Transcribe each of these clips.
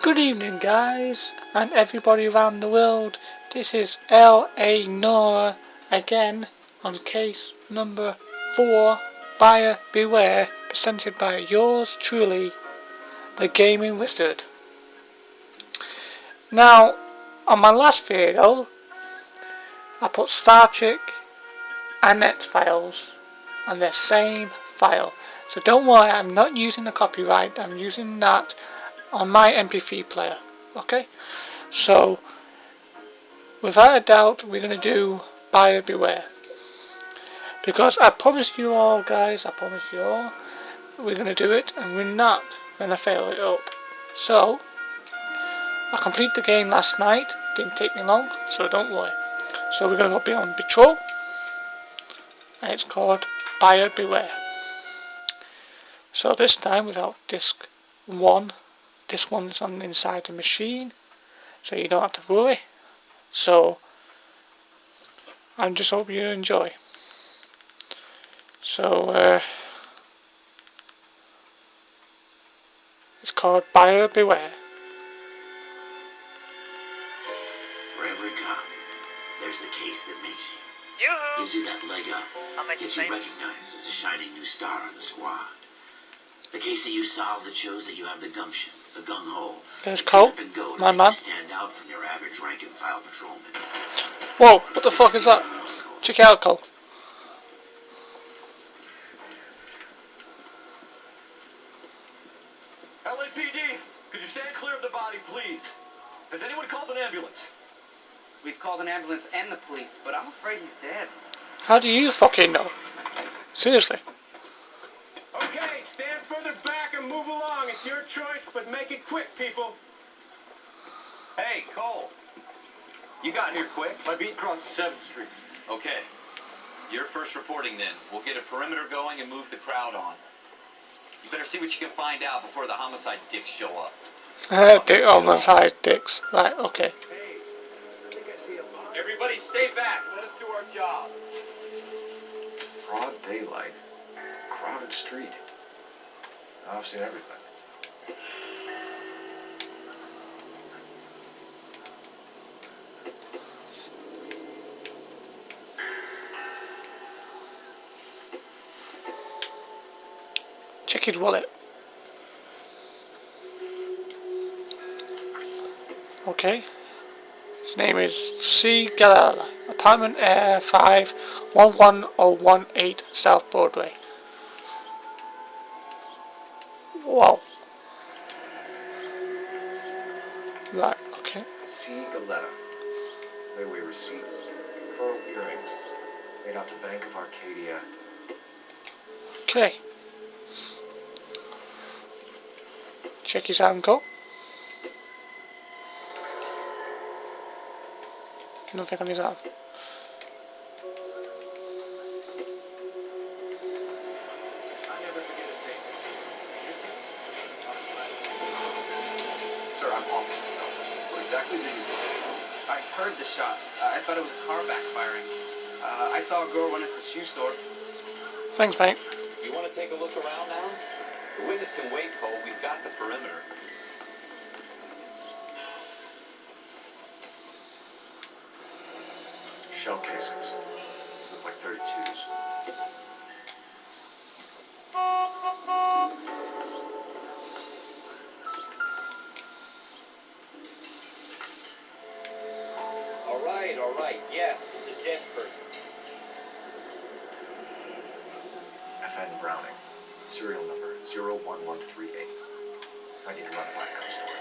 Good evening, guys, and everybody around the world. This is L.A. Noire again on case number 4, Buyer Beware, presented by yours truly, the Gaming Wizard. Now, on my last video, I put Star Trek and Net files on the same file. So don't worry, I'm not using the copyright, I'm using that on my MP3 player. Okay? So, without a doubt, we're going to do Buyer Beware. Because I promise you all, guys, we're going to do it, and we're not going to fail it up. So, I completed the game last night, didn't take me long, so don't worry. So we're going to go be on patrol, and it's called Buyer Beware. So this time, without disc 1, this one is on the inside the machine, so you don't have to worry. So, I just hope you enjoy. So, it's called Buyer Beware. Wherever it comes, there's the case that makes you. Yoo-hoo! Gives you that leg up. I'll make Gets you you famous. recognized as a shining new star on the squad. The case that you solve that shows that you have the gumption, the gung-ho. There's Cole, my man. Stand out from your average rank-and-file patrolman. Whoa, what the fuck is that? Check it out, Cole. LAPD, could you stand clear of the body, please? Has anyone called an ambulance? We've called an ambulance and the police, but I'm afraid he's dead. How do you fucking know? Seriously. Okay, stand further back and move along. It's your choice, but make it quick, people. Hey, Cole. You got here quick. My beat crosses 7th Street. Okay. You're first reporting then. We'll get a perimeter going and move the crowd on. You better see what you can find out before the homicide dicks show up. Homicide dicks. Right, okay. Hey, I think I see a body. Everybody stay back. Let us do our job. Broad daylight, crowded street. I've seen everything. Check his wallet. Okay. His name is C. Galala. Apartment Air 5, 11018 South Broadway. Wow. Right, okay. C. Galetta. Layaway receipt. Pearl earrings. Made out to Bank of Arcadia. Okay. Check his ankle. Nothing on his arm. Sir, I'm Officer Miller. What exactly did you see? I heard the shots. I thought it was a car backfiring. I saw a girl run at the shoe store. Thanks, mate. You want to take a look around now? The witness can wait, Cole. We've got the perimeter. Shell casings. These look like 32s. All right. Yes, it's a dead person. FN Browning. Serial number 01138. I need to run by a gun store.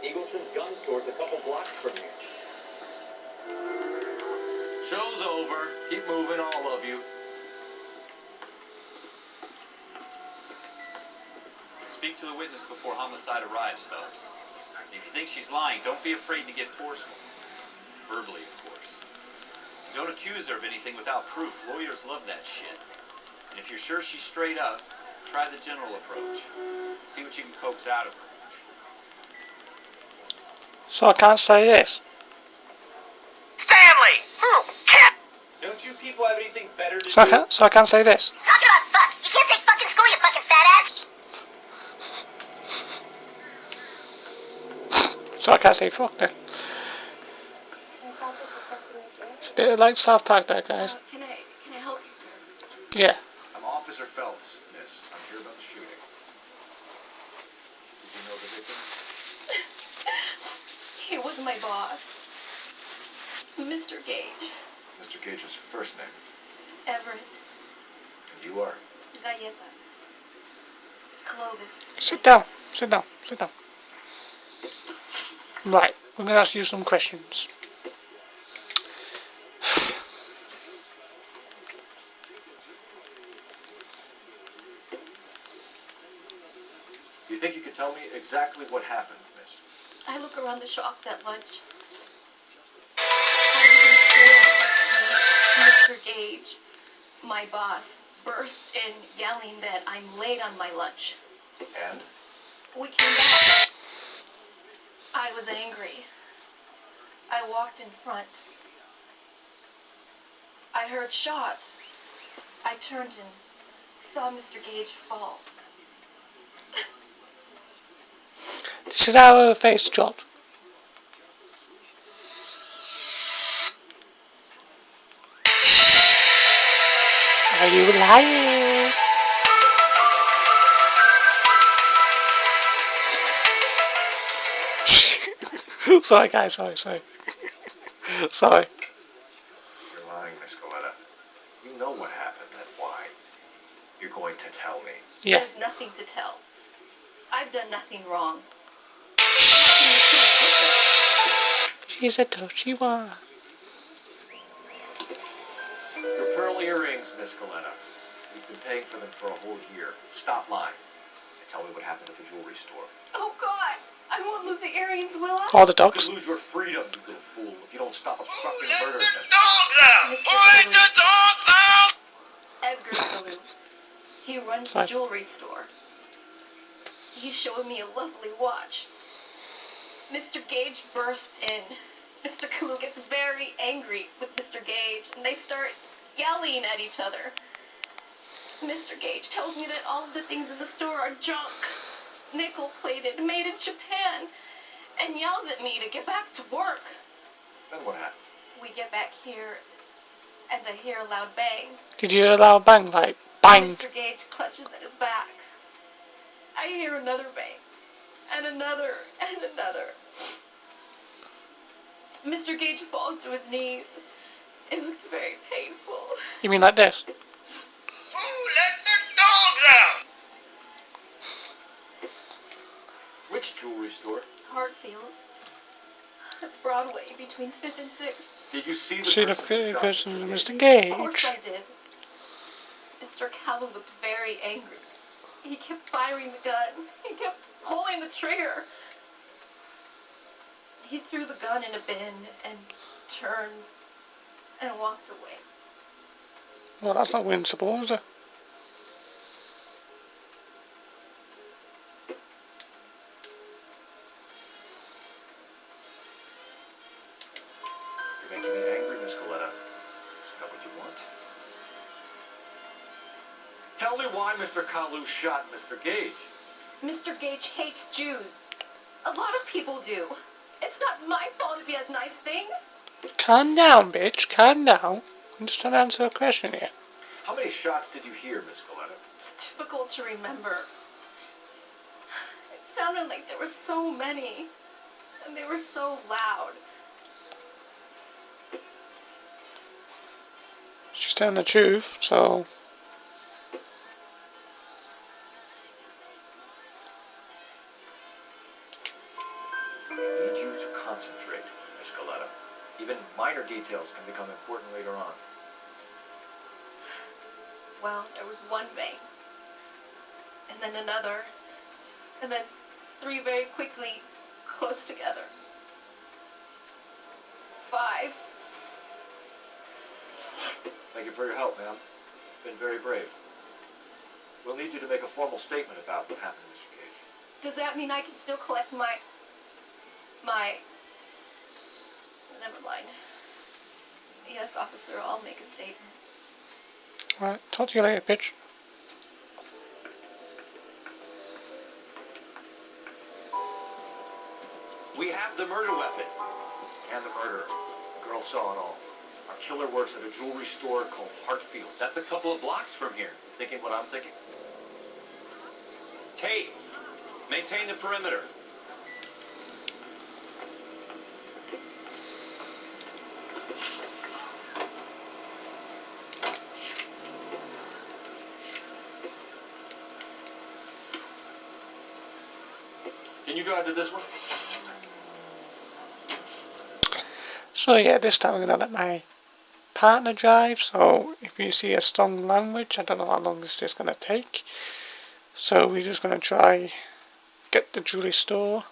Eagleson's gun store's a couple blocks from here. Show's over. Keep moving, all of you. Speak to the witness before homicide arrives, Phelps. If you think she's lying, don't be afraid to get forceful. Verbally, of course. Don't accuse her of anything without proof. Lawyers love that shit. And if you're sure she's straight up, try the general approach. See what you can coax out of her. So I can't say this. Stanley! Don't you people have anything better to So I do? can't say this. Talk about fuck. You can't say fucking school, you fucking fat ass. So I can't say fuck then. It's a bit like South Park there, guys. Can I help you, sir? Yeah. I'm Officer Phelps, miss. I'm here about the shooting. Did you know the victim? He was my boss, Mr. Gage. Mr. Gage's first name. Everett. And you are? Galleta. Clovis. Sit down. Sit down. Sit down. Right. I'm going to ask you some questions. You think you could tell me exactly what happened, miss? I look around the shops at lunch. I was in the store when Mr. Gage, my boss, burst in yelling that I'm late on my lunch. And? We came back. I was angry. I walked in front. I heard shots. I turned and saw Mr. Gage fall. This is how her face dropped. Are you lying? Sorry guys, sorry. Sorry. You're lying, Miss Coletta. You know what happened and why. You're going to tell me. Yeah. There's nothing to tell. I've done nothing wrong. Nothing to prove different. She's a touchy one. Your pearl earrings, Miss Coletta. You've been paying for them for a whole year. Stop lying. And tell me what happened at the jewelry store. Oh God! I won't lose the earrings, will I? All the You dogs. could lose your freedom, you little fool, if you don't stop obstructing murder Mr. Edgar Ballou. He runs the Sorry. jewelry store. He's showing me a lovely watch. Mr. Gage bursts in. Mr. Kalu gets very angry with Mr. Gage, and they start yelling at each other. Mr. Gage tells me that all of the things in the store are junk, nickel-plated, made in Japan, and yells at me to get back to work. Then what happened? We get back here, and I hear a loud bang. Did you allow bang like bang? Mr. Gage clutches at his back. I hear another bang, and another, and another. Mr. Gage falls to his knees. It looked very painful. You mean like this? Who let the dogs out? Which jewelry store? Hartfield. Broadway, between 5th and 6th. Did you see the See the person who shot person, Mr. Mr. Gage? Of course I Gage. did. Mr. Callow looked very angry. He kept firing the gun. He kept pulling the trigger. He threw the gun in a bin and turned and walked away. Well, that's not winsable, is it? You're making me angry, Miss Coletta. Is that what you want? Tell me why Mr. Kalu shot Mr. Gage. Mr. Gage hates Jews. A lot of people do. It's not my fault if he has nice things. Calm down, bitch. Calm down. I'm just trying to answer a question here. How many shots did you hear, Miss Coletta? It's difficult to remember. It sounded like there were so many, and they were so loud. She's telling the truth, so I need you to concentrate, Miss Coletta. Even minor details can become important later on. Well, there was one bang, and then another, and then 3 very quickly, close together. 5. Thank you for your help, ma'am. You've been very brave. We'll need you to make a formal statement about what happened, Mr. Gage. Does that mean I can still collect my... Never mind. Yes, officer, I'll make a statement. alright, talk to you later, bitch. We have the murder weapon. And the murderer. The girl saw it all. Our killer works at a jewelry store called Hartfield's. That's a couple of blocks from here. Thinking what I'm thinking? Tate, maintain the perimeter. Can you drive to this one? So yeah, this time I'm going to let my partner drive, so if you see a strong language, I don't know how long this is going to take. So we're just going to try get the jewelry store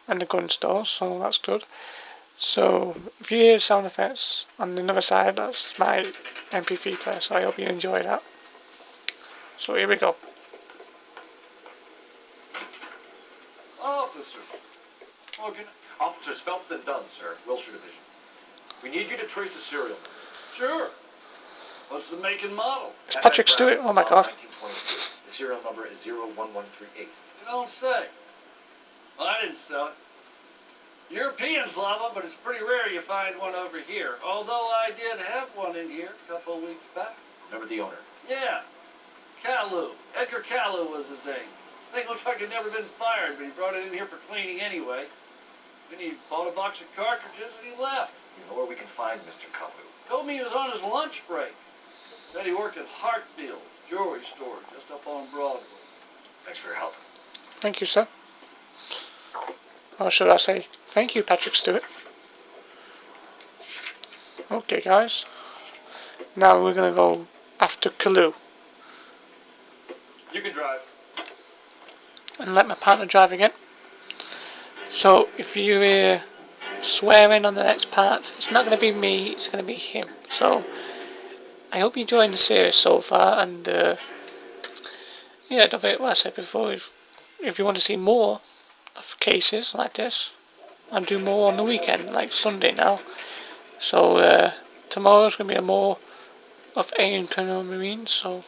and the gun store, so that's good. So if you hear sound effects on the other side, that's my MP3 player, so I hope you enjoy that. So here we go. Officer. Okay. Officers Phelps and Dunn, sir. Wilshire Division. We need you to trace a serial number. Sure. What's the make and model? It's Patrick Stewart, oh my god. 1922. The serial number is 01138. You don't say. Well, I didn't sell it. Europeans love them, but it's pretty rare you find one over here. Although I did have one in here a couple of weeks back. Remember the owner? Yeah. Caillou. Edgar Caillou was his name. Thing looks like he'd never been fired, but he brought it in here for cleaning anyway. Then he bought a box of cartridges and he left. You know where we can find Mr. Caillou? Told me he was on his lunch break. Said he worked at Hartfield jewelry store just up on Broadway. Thanks for your help. Thank you, sir. Or should I say, thank you, Patrick Stewart. Okay, guys. Now we're going to go after Caillou. You can drive. And let my partner drive again. So if you hear swearing on the next part, it's not going to be me, it's going to be him. So I hope you're enjoying the series so far, and yeah, don't forget what I said before, if you want to see more of cases like this, I'll do more on the weekend, like Sunday now. So tomorrow's going to be more of Alien Criminal Marines, so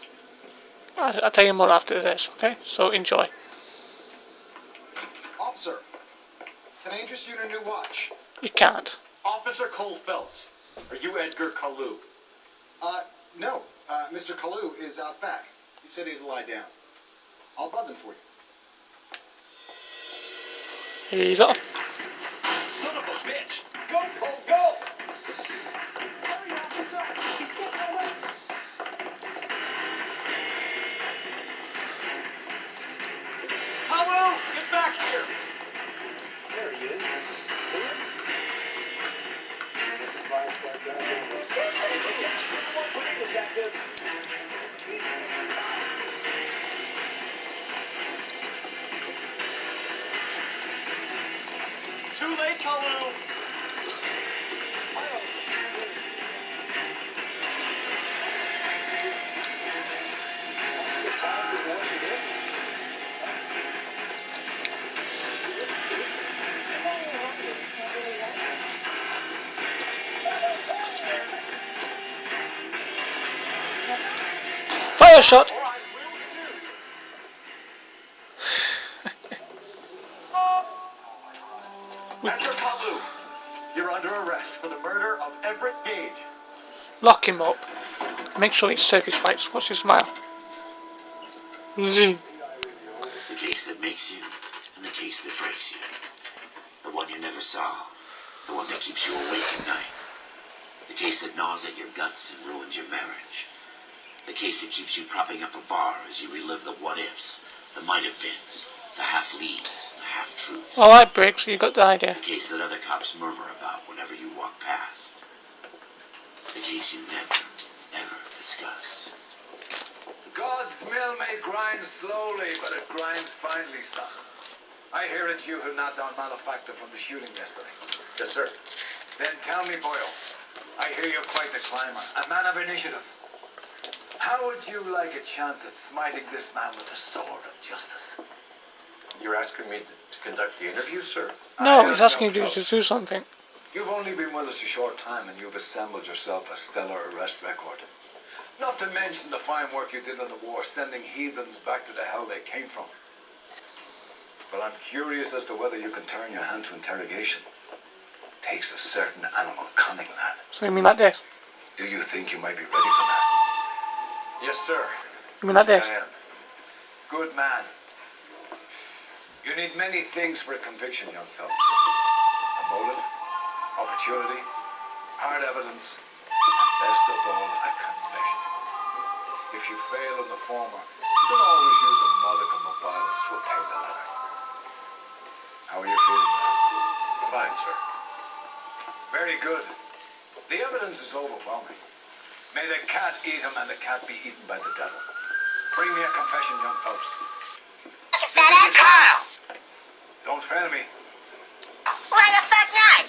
I'll tell you more after this, okay? So enjoy. Officer, can I interest you in a new watch? You can't. Officer Cole Phelps. Are you Edgar Caillou? No. Mr. Caillou is out back. He said he'd lie down. I'll buzz him for you. He's off. Son of a bitch! Go, Cole, go! Hurry, officer! He's getting away! Caillou, get back here! There he is. Too late, Caillou! Fire shot! Or I will shoot! Edgar Caillou, you're under arrest for the murder of Everett Gage. Lock him up. Make sure he's safe his fights. Watch his smile. The case that makes you and the case that breaks you. The one you never solve. The one that keeps you awake at night. The case that gnaws at your guts and ruins your marriage. The case that keeps you propping up a bar as you relive the what-ifs, the might-have-beens, the half-leads, the half-truths. Alright, Briggs, you got the idea. The case that other cops murmur about whenever you walk past. The case you never, ever discuss. God's mill may grind slowly, but it grinds finely, son. I hear it's you who knocked down Malefactor from the shooting yesterday. Yes, sir. Then tell me, Boyle, I hear you're quite the climber, a man of initiative. How would you like a chance at smiting this man with the sword of justice? You're asking me to conduct the interview, sir? No, he's asking you to do something. You've only been with us a short time and you've assembled yourself a stellar arrest record. Not to mention the fine work you did in the war, sending heathens back to the hell they came from. But I'm curious as to whether you can turn your hand to interrogation. Takes a certain animal cunning, lad. So you mean like this? Do you think you might be ready for that? Yes, sir. You mean like this? I am. Good man. You need many things for a conviction, young fellows. A motive, opportunity, hard evidence, and best of all, a confession. If you fail in the former, you can always use a modicum of violence to obtain the latter. How are you feeling now? Fine, sir. Very good. The evidence is overwhelming. May the cat eat him and the cat be eaten by the devil. Bring me a confession, young folks. This is your chance. Don't fail me. Why the fuck not?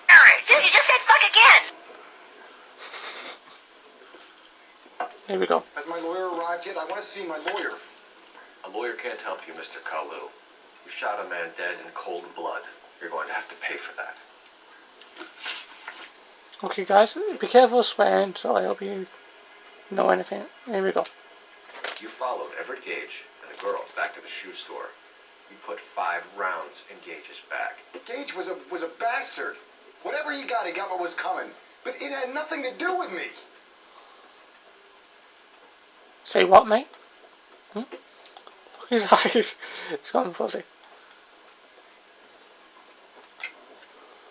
Alright, dude, you just said fuck again. Here we go. Has my lawyer arrived yet? I want to see my lawyer. A lawyer can't help you, Mr. Kalu. You shot a man dead in cold blood. You're going to have to pay for that. Okay guys, be careful swearing, so I hope you know anything. Here we go. You followed Everett Gage and the girl back to the shoe store. You put 5 rounds in Gage's back. Gage was a bastard. Whatever he got what was coming. But it had nothing to do with me. Say what, mate? Look at his eyes. It's gone fuzzy.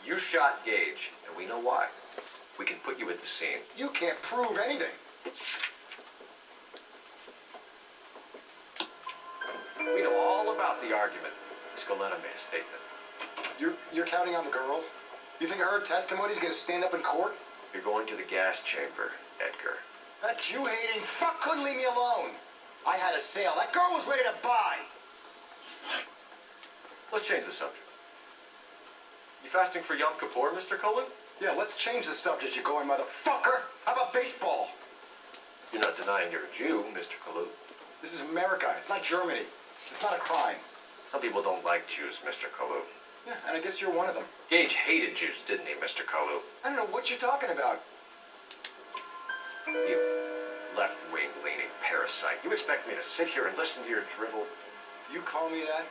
You shot Gage, and we know why. We can put you at the scene. You can't prove anything. We know all about the argument. Scaletta made a statement. You're counting on the girl? You think her testimony's gonna stand up in court? You're going to the gas chamber, Edgar. That Jew-hating fuck couldn't leave me alone. I had a sale. That girl was ready to buy. Let's change the subject. You fasting for Yom Kippur, Mr. Kalu? Yeah, let's change the subject, you going motherfucker. How about baseball? You're not denying you're a Jew, Mr. Kalu. This is America. It's not Germany. It's not a crime. Some people don't like Jews, Mr. Kalu. Yeah, and I guess you're one of them. Gage hated Jews, didn't he, Mr. Kalu? I don't know what you're talking about. You left-wing leaning parasite. You expect me to sit here and listen to your drivel? You call me that?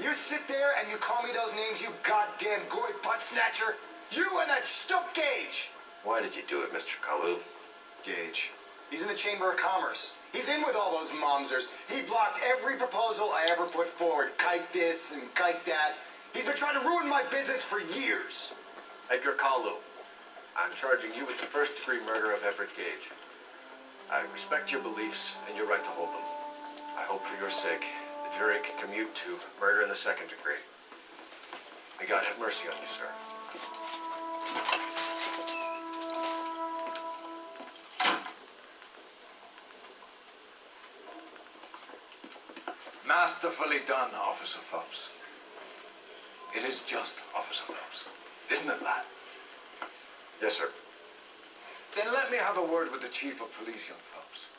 You sit there and you call me those names, you goddamn goy butt snatcher? You and that stup Gage! Why did you do it, Mr. Kalu? Gage. He's in the Chamber of Commerce. He's in with all those momsers. He blocked every proposal I ever put forward. Kike this and kike that. He's been trying to ruin my business for years. Edgar Kalu, I'm charging you with the first-degree murder of Everett Gage. I respect your beliefs and your right to hold them. I hope for your sake the jury can commute to murder in the second degree. May God have mercy on you, sir. Masterfully done, Officer Phelps. It is just, Officer Phelps. Isn't it, lad? Yes, sir. Then let me have a word with the Chief of Police, young Phelps.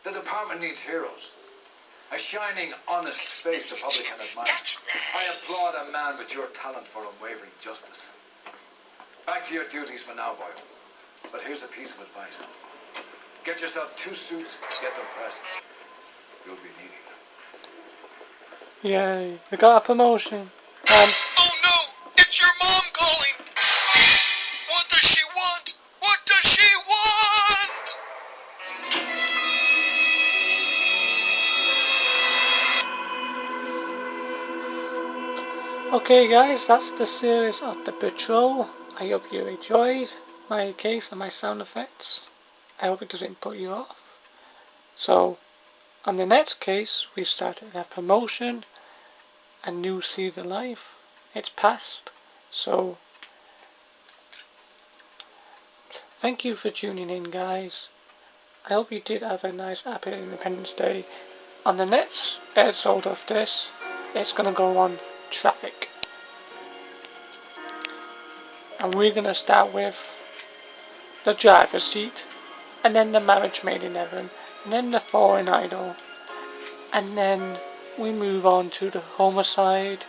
The department needs heroes. A shining, honest face the public can admire. I applaud a man with your talent for unwavering justice. Back to your duties for now, boy. But here's a piece of advice. Get yourself 2 suits, get them pressed. You'll be needing them. Yay, we got a promotion. Oh no, it's your mom calling. What does she want? What does she want? Okay guys, that's the series of The Patrol. I hope you enjoyed my case and my sound effects. I hope it doesn't put you off. So, on the next case, we started a promotion. A new season of life. It's past. So, thank you for tuning in, guys. I hope you did have a nice happy Independence Day. On the next episode of this, it's going to go on traffic. And we're going to start with the driver's seat, and then the marriage made in heaven, and then the foreign idol, and then we move on to the homicide,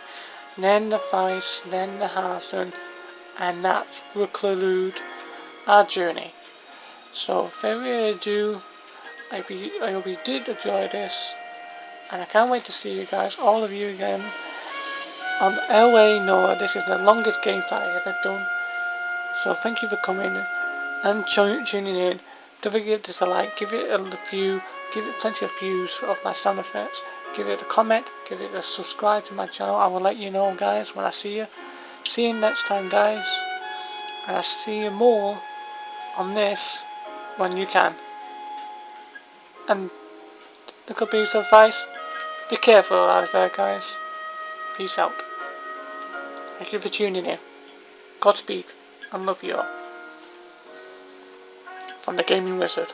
then the fight, then the arson, and that will conclude our journey. So, without further ado, I hope you did enjoy this, And I can't wait to see you guys, all of you again, on LA Noire. This is the longest gameplay I ever done. So thank you for coming and tuning in. Don't forget to like, give it a view, give it plenty of views of my sound effects. Give it a comment, give it a subscribe to my channel. I will let you know, guys, when I see you. See you next time, guys. And I'll see you more on this when you can. And the good piece of advice, be careful out there, guys. Peace out. Thank you for tuning in. Godspeed and love you all. From the Gaming Wizard.